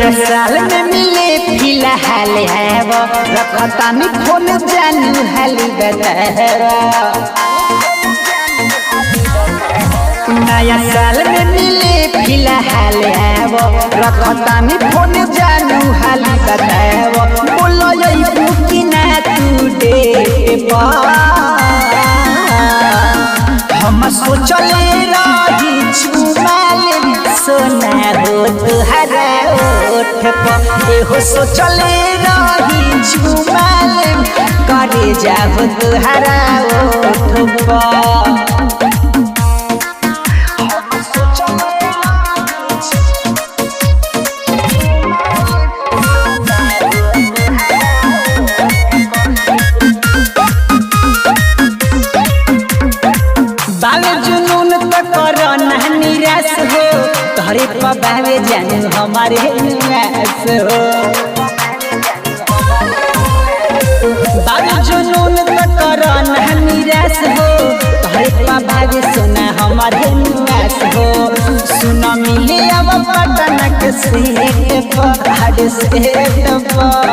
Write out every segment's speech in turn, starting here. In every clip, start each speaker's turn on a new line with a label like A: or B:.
A: नया साल में मिले फिलहाल है वो रखता में फोन जानू हाली बतावा। नया साल में मिले फिलहाल है वो रखता में फोन जानू हाली बतावा। बोलो ये कि ना तू डेट हम सोचले रही छुमाले सोना हो तुहरा ओठ पे हो सोचले रही छुमाले करे जाओ तुहरा ओठ पे। बावे जुनून तो करो ना निराश हो तोहरे पबावे जानू हमारे निराश हो। बावे जुनून तो करो ना निराश हो तोहरे पबावे सोना हमारे निराश हो। सुना मिले अब पटना के सेट पर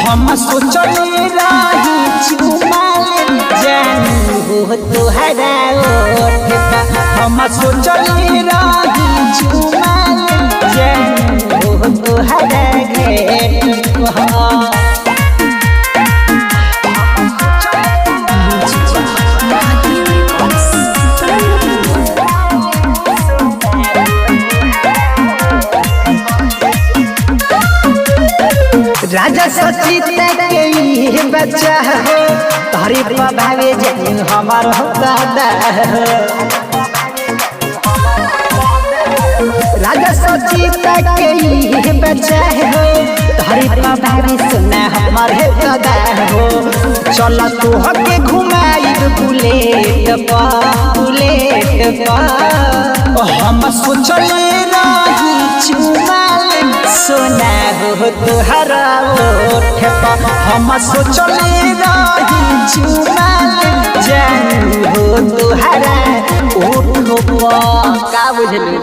A: हम सोचले रही छुमाले जानू हो तुहरा ओठ पे हम सोचले रही छुमाले जानू हो तुहरा घेट पे। राजा सचित के बच्चा हो तोहरे पबावे जानू हमार हो दादा हो। राजा सचित के बच्चा हो तोहरे पबावे सोना हमार हो दादा हो। चल तू हके घुमाई बुलेट पा हम सोचले रही छुमाले सोना हो तुहरा ओठ पे हम सोचले रही छुमाले जानू हो तुहरा ओठ पे। का बुझलू।